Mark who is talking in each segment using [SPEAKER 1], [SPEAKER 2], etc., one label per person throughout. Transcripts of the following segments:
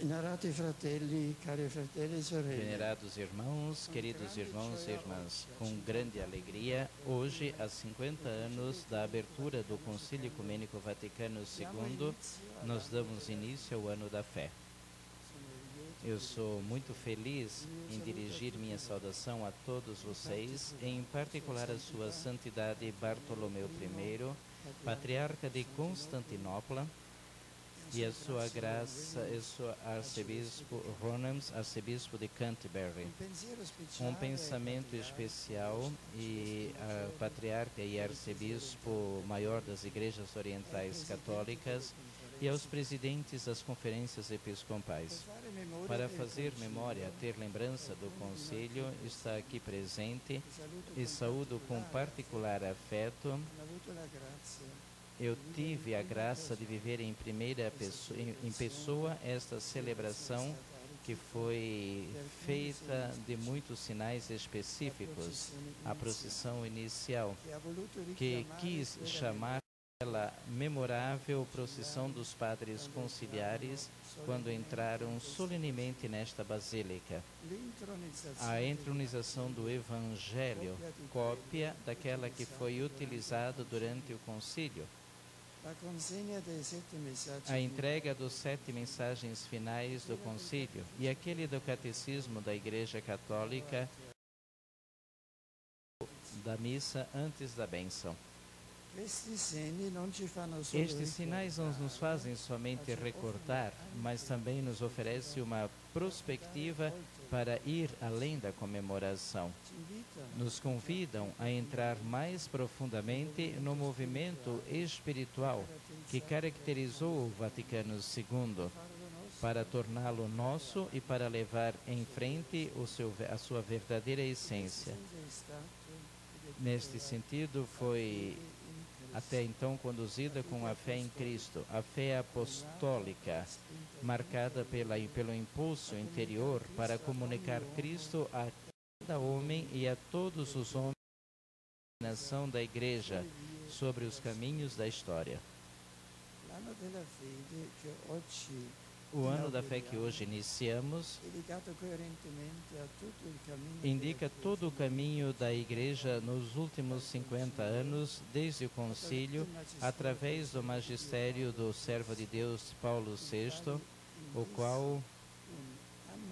[SPEAKER 1] Venerati fratelli, cari fratelli e sorelle.
[SPEAKER 2] Venerados irmãos, queridos irmãos e irmãs, com grande alegria, hoje, há 50 anos da abertura do Concílio Ecumênico Vaticano II, nós damos início ao Ano da Fé. Eu sou muito feliz em dirigir minha saudação a todos vocês, em particular a Sua Santidade Bartolomeu I, Patriarca de Constantinopla, e a sua graça, arcebispo Ronems, arcebispo de Canterbury. Um pensamento especial e a patriarca e arcebispo maior das igrejas orientais católicas e aos presidentes das conferências episcopais. Para fazer memória, ter lembrança do concílio, está aqui presente e saúdo com particular afeto. Eu tive a graça de viver em primeira pessoa, em pessoa esta celebração que foi feita de muitos sinais específicos, a procissão inicial, que quis chamar pela memorável procissão dos padres conciliares quando entraram solenemente nesta basílica. A entronização do Evangelho, cópia daquela que foi utilizada durante o concílio. A entrega dos 7 mensagens finais do concílio e aquele do catecismo da Igreja Católica da missa antes da bênção. Estes sinais não nos fazem somente recordar, mas também nos oferecem uma perspectiva para ir além da comemoração. Nos convidam a entrar mais profundamente no movimento espiritual que caracterizou o Vaticano II, para torná-lo nosso e para levar em frente a sua verdadeira essência. Neste sentido, foi até então conduzida com a fé em Cristo, a fé apostólica, marcada pelo impulso interior para comunicar Cristo a cada homem e a todos os homens da nação da Igreja sobre os caminhos da história. O ano da fé que hoje iniciamos indica todo o caminho da Igreja nos últimos 50 anos, desde o concílio, através do magistério do servo de Deus Paulo VI, o qual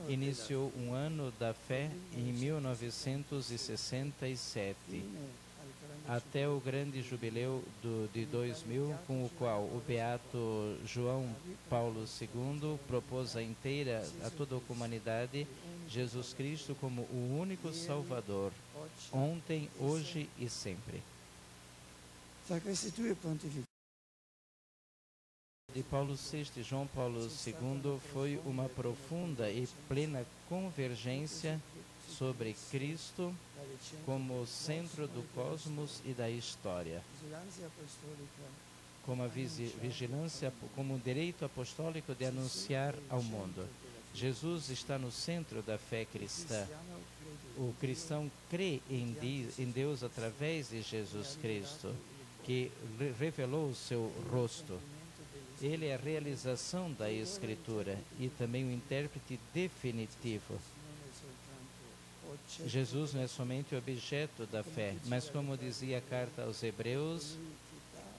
[SPEAKER 2] iniciou um ano da fé em 1967. Até o grande jubileu de 2000, com o qual o beato João Paulo II propôs a toda a humanidade Jesus Cristo como o único Salvador, ontem, hoje e sempre. De Paulo VI e João Paulo II foi uma profunda e plena convergência sobre Cristo como centro do cosmos e da história, como a vigilância, como o direito apostólico de anunciar ao mundo. Jesus está no centro da fé cristã. O cristão crê em Deus através de Jesus Cristo, que revelou o seu rosto. Ele é a realização da Escritura e também o intérprete definitivo. Jesus não é somente o objeto da fé, mas como dizia a carta aos Hebreus,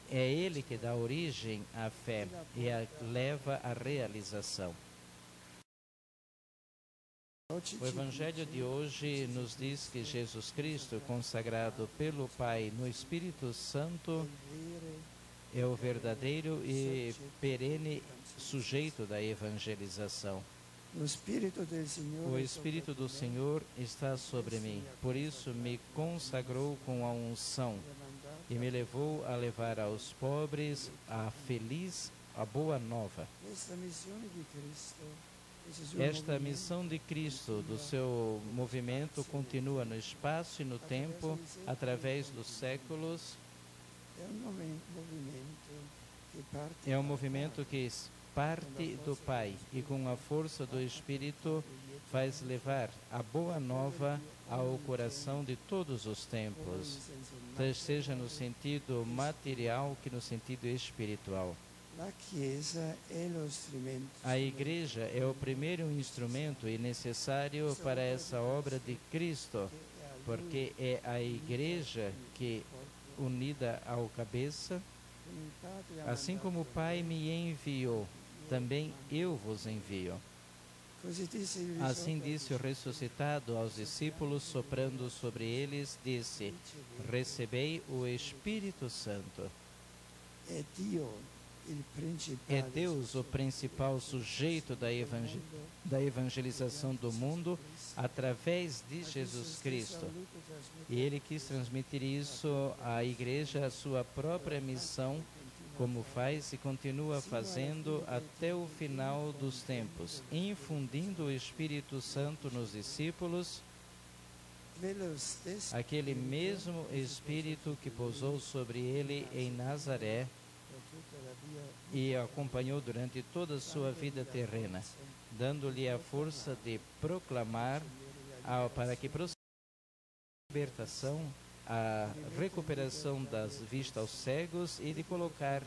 [SPEAKER 2] é Ele que dá origem à fé e a leva à realização. O Evangelho de hoje nos diz que Jesus Cristo, consagrado pelo Pai no Espírito Santo, é o verdadeiro e perene sujeito da evangelização. O Espírito do Senhor está sobre mim, por isso me consagrou com a unção e me levou a levar aos pobres a boa nova. Esta missão de Cristo, do seu movimento, continua no espaço e no tempo, através dos séculos. É um movimento que parte do Pai e com a força do Espírito faz levar a boa nova ao coração de todos os tempos, seja no sentido material que no sentido espiritual.
[SPEAKER 1] La Chiesa è lo strumento.
[SPEAKER 2] A igreja é o primeiro instrumento e necessário para essa obra de Cristo, porque é a igreja que, unida ao cabeça, assim como o Pai me enviou, também eu vos envio. Assim disse o ressuscitado aos discípulos, soprando sobre eles, disse: recebei o Espírito Santo. É Deus o principal sujeito da evangelização do mundo através de Jesus Cristo. E ele quis transmitir isso à igreja, a sua própria missão, como faz e continua fazendo até o final dos tempos, infundindo o Espírito Santo nos discípulos, aquele mesmo Espírito que pousou sobre ele em Nazaré e acompanhou durante toda a sua vida terrena, dando-lhe a força de proclamar para que prossegua a libertação, a recuperação das vistas aos cegos e de colocar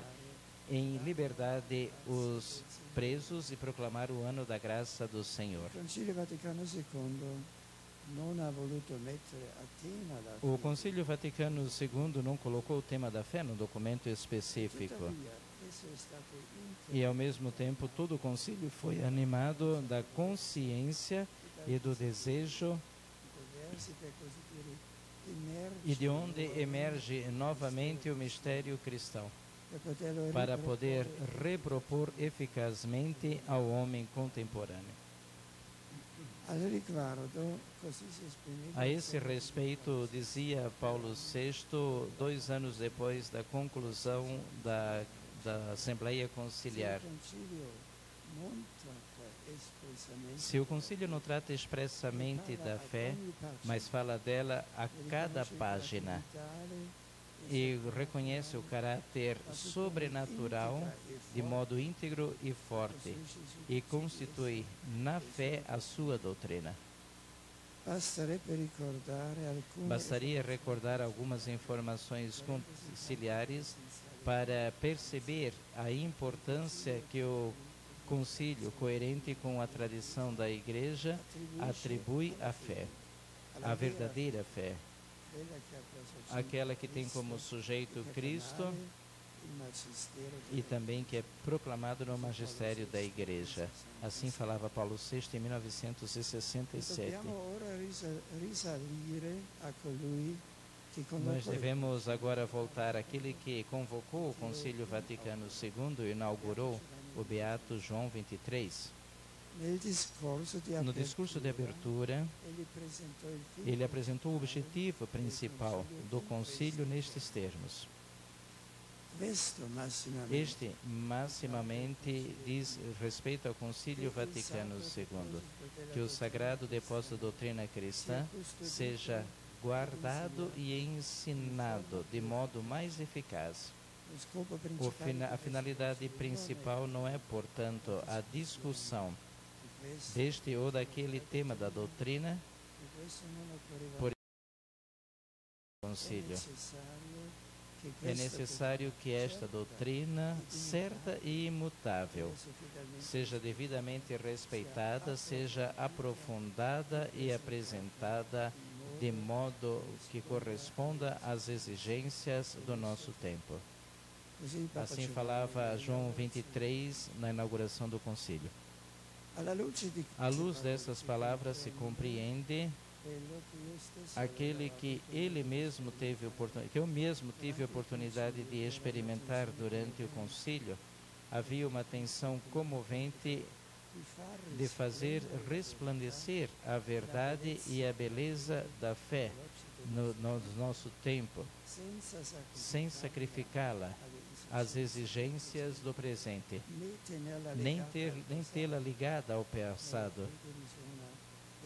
[SPEAKER 2] em liberdade os presos e proclamar o ano da graça do Senhor. O Concílio Vaticano II não colocou o tema da fé no documento específico. E, ao mesmo tempo, todo o concílio foi animado da consciência e do desejo e de onde emerge novamente o mistério cristão, para poder repropor eficazmente ao homem contemporâneo. A esse respeito, dizia Paulo VI, 2 anos depois da conclusão da Assembleia Conciliar: se o concílio não trata expressamente da fé, mas fala dela a cada página e reconhece o caráter sobrenatural de modo íntegro e forte e constitui na fé a sua doutrina. Bastaria recordar algumas informações conciliares para perceber a importância que o concílio, coerente com a tradição da Igreja, atribui à fé, à verdadeira fé, aquela que tem como sujeito Cristo e também que é proclamado no magistério da Igreja. Assim falava Paulo VI em 1967. Nós devemos agora voltar àquele que convocou o Concílio Vaticano II e inaugurou, o Beato João XXIII. No discurso de abertura, ele apresentou o objetivo principal do concílio nestes termos. Este, maximamente, diz respeito ao Concílio Vaticano II, que o sagrado depósito da doutrina cristã seja guardado e ensinado de modo mais eficaz. A finalidade principal não é, portanto, a discussão deste ou daquele tema da doutrina por concílio. É necessário que esta doutrina, certa e imutável, seja devidamente respeitada, seja aprofundada e apresentada de modo que corresponda às exigências do nosso tempo. Assim falava João XXIII na inauguração do concílio. À luz dessas palavras se compreende aquele que ele mesmo que eu mesmo tive a oportunidade de experimentar durante o concílio. Havia uma tensão comovente de fazer resplandecer a verdade e a beleza da fé no nosso tempo, sem sacrificá-la às exigências do presente, nem tê-la ligada ao passado.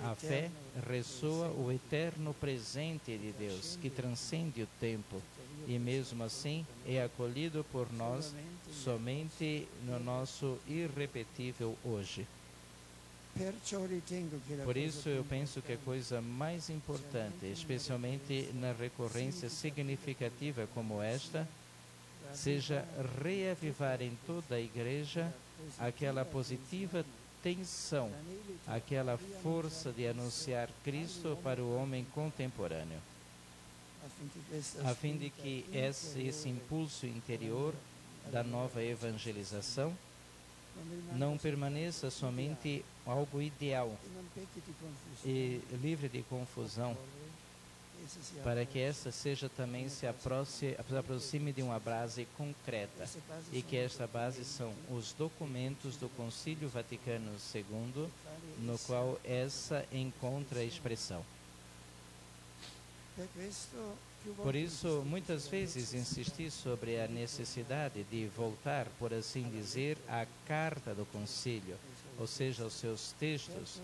[SPEAKER 2] A fé ressoa o eterno presente de Deus, que transcende o tempo, e mesmo assim é acolhido por nós somente no nosso irrepetível hoje. Por isso eu penso que a coisa mais importante, especialmente na recorrência significativa como esta, seja reavivar em toda a igreja aquela positiva tensão, aquela força de anunciar Cristo para o homem contemporâneo, a fim de que esse impulso interior da nova evangelização não permaneça somente algo ideal e livre de confusão, para que esta seja também se aproxime de uma base concreta, e que esta base são os documentos do Concílio Vaticano II, no qual essa encontra expressão. Por isso, muitas vezes insisti sobre a necessidade de voltar, por assim dizer, à carta do concílio, ou seja, aos seus textos,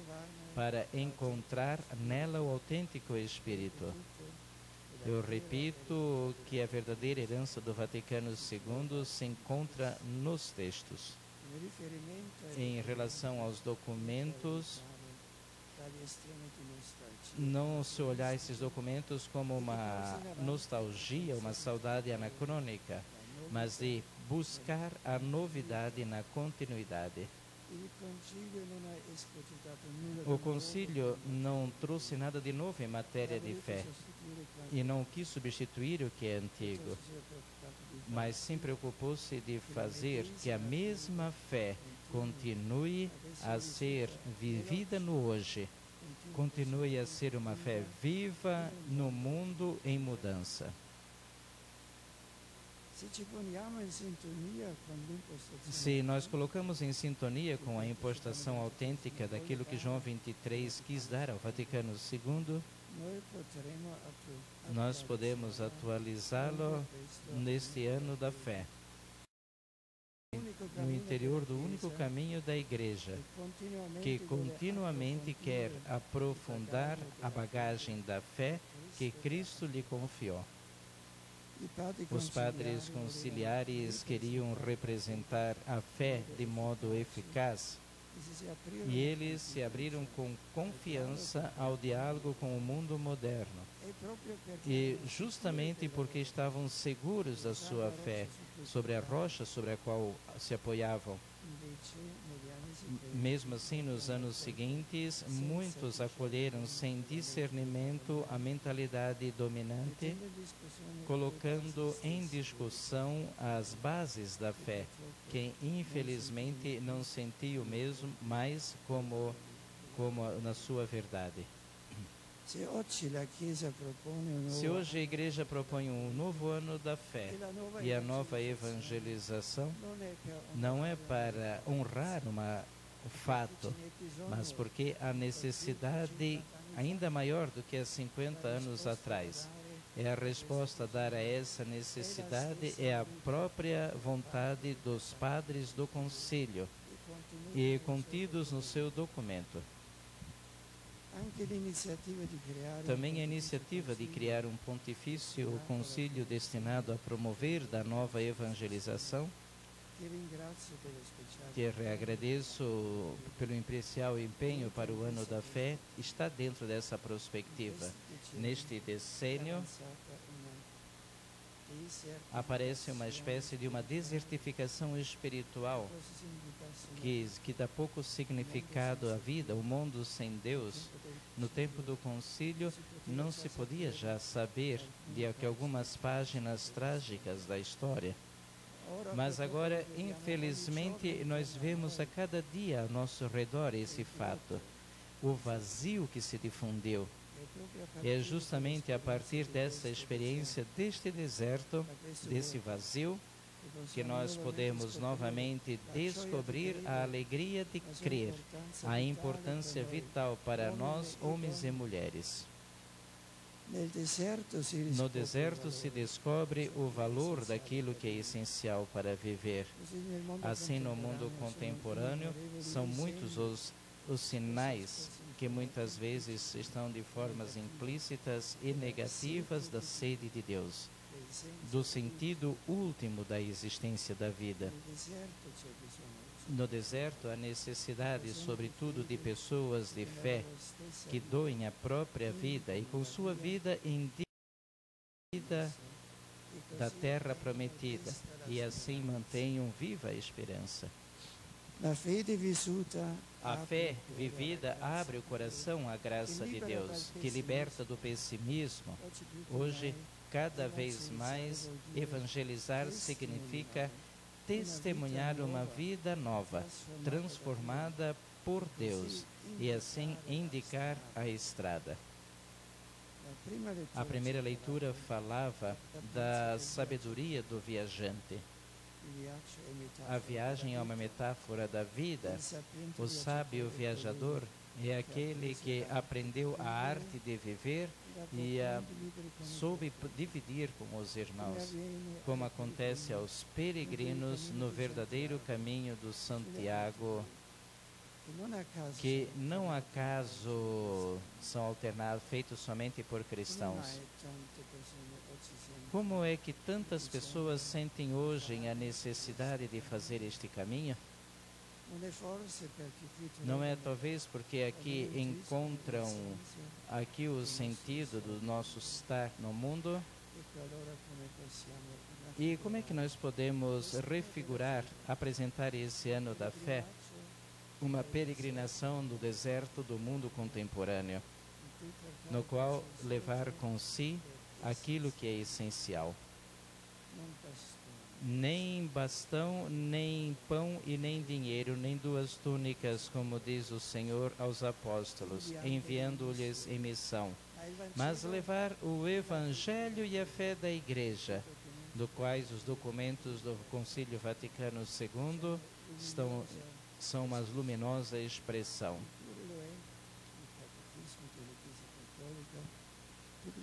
[SPEAKER 2] para encontrar nela o autêntico espírito. Eu repito que a verdadeira herança do Vaticano II se encontra nos textos. Em relação aos documentos, não se olhar esses documentos como uma nostalgia, uma saudade anacrônica, mas de buscar a novidade na continuidade. O concílio não trouxe nada de novo em matéria de fé e não quis substituir o que é antigo, mas sim preocupou-se de fazer que a mesma fé continue a ser vivida no hoje, continue a ser uma fé viva no mundo em mudança. Se nós colocamos em sintonia com a impostação autêntica daquilo que João 23 quis dar ao Vaticano II, nós podemos atualizá-lo neste ano da fé, no interior do único caminho da Igreja, que continuamente quer aprofundar a bagagem da fé que Cristo lhe confiou. Os padres conciliares queriam representar a fé de modo eficaz e eles se abriram com confiança ao diálogo com o mundo moderno. E justamente porque estavam seguros da sua fé, sobre a rocha sobre a qual se apoiavam, mesmo assim, nos anos seguintes, muitos acolheram sem discernimento a mentalidade dominante, colocando em discussão as bases da fé, que infelizmente não sentiu mesmo mais como na sua verdade. Se hoje a Igreja propõe um novo ano da fé e a nova evangelização, não é para honrar o fato, mas porque a necessidade ainda maior do que há 50 anos atrás. É a resposta a dar a essa necessidade, é a própria vontade dos padres do concílio e contidos no seu documento. Também a iniciativa de criar um pontifício concílio destinado a promover da nova evangelização, que agradeço pelo especial empenho para o ano da fé, está dentro dessa perspectiva. Neste decênio, aparece uma espécie de uma desertificação espiritual que dá pouco significado à vida. O mundo sem Deus, no tempo do concílio, não se podia já saber de que algumas páginas trágicas da história. Mas agora, infelizmente, nós vemos a cada dia ao nosso redor esse fato, o vazio que se difundiu. É justamente a partir dessa experiência, deste deserto, desse vazio, que nós podemos novamente descobrir a alegria de crer, a importância vital para nós, homens e mulheres. No deserto se descobre o valor daquilo que é essencial para viver. Assim, no mundo contemporâneo, são muitos os sinais que muitas vezes estão de formas implícitas e negativas da sede de Deus, do sentido último da existência da vida. No deserto, a necessidade, sobretudo, de pessoas de fé que doem a própria vida e com sua vida em dívida da terra prometida e assim mantenham viva a esperança.
[SPEAKER 1] La fede vissuta
[SPEAKER 2] A
[SPEAKER 1] apre
[SPEAKER 2] fé
[SPEAKER 1] il cuore
[SPEAKER 2] vivida
[SPEAKER 1] alla grazia.
[SPEAKER 2] abre o coração à graça de Deus, que liberta do pessimismo.
[SPEAKER 1] Oggi più che
[SPEAKER 2] Hoje,
[SPEAKER 1] mai,
[SPEAKER 2] cada vez mais, evangelizar significa testemunhar uma vida nova, transformada por Deus, e assim indicar a estrada. A primeira leitura falava da sabedoria do viajante. A viagem é uma metáfora da vida. O sábio viajador é aquele que aprendeu a arte de viver e soube dividir com os irmãos, como acontece aos peregrinos no verdadeiro caminho do Santiago, que não acaso são alternados, feitos somente por cristãos. Como é que tantas pessoas sentem hoje a necessidade de fazer este caminho? Não é talvez porque aqui encontram aqui o sentido do nosso estar no mundo? E como é que nós podemos refigurar, apresentar esse ano da fé, uma peregrinação no deserto do mundo contemporâneo, no qual levar com si aquilo que é essencial? Nem bastão, nem pão e nem dinheiro, nem duas túnicas, como diz o Senhor aos apóstolos, enviando-lhes em missão, mas levar o Evangelho e a fé da Igreja, do quais os documentos do Concílio Vaticano II são uma luminosa expressão.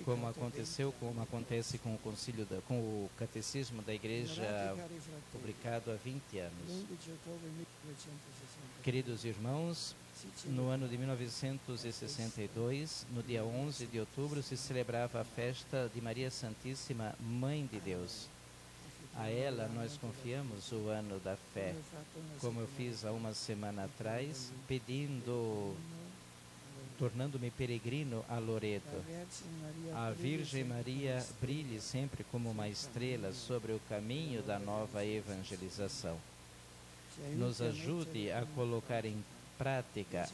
[SPEAKER 2] Como acontece com o Catecismo da Igreja, publicado há 20 anos. Queridos irmãos, no ano de 1962, no dia 11 de outubro, se celebrava a festa de Maria Santíssima, Mãe de Deus. A ela nós confiamos o ano da fé, como eu fiz há uma semana atrás, tornando-me peregrino a Loreto. A Virgem Maria brilhe sempre como uma estrela sobre o caminho da nova evangelização. Nos ajude a colocar em prática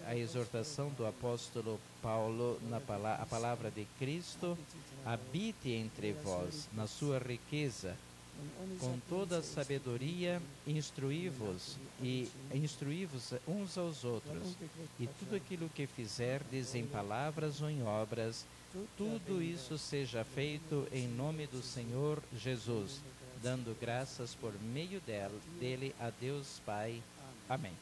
[SPEAKER 2] a exortação do apóstolo Paulo, a palavra de Cristo: habite entre vós, na sua riqueza, com toda a sabedoria, instruí-vos uns aos outros, e tudo aquilo que fizerdes em palavras ou em obras, tudo isso seja feito em nome do Senhor Jesus, dando graças por meio dele a Deus Pai. Amém.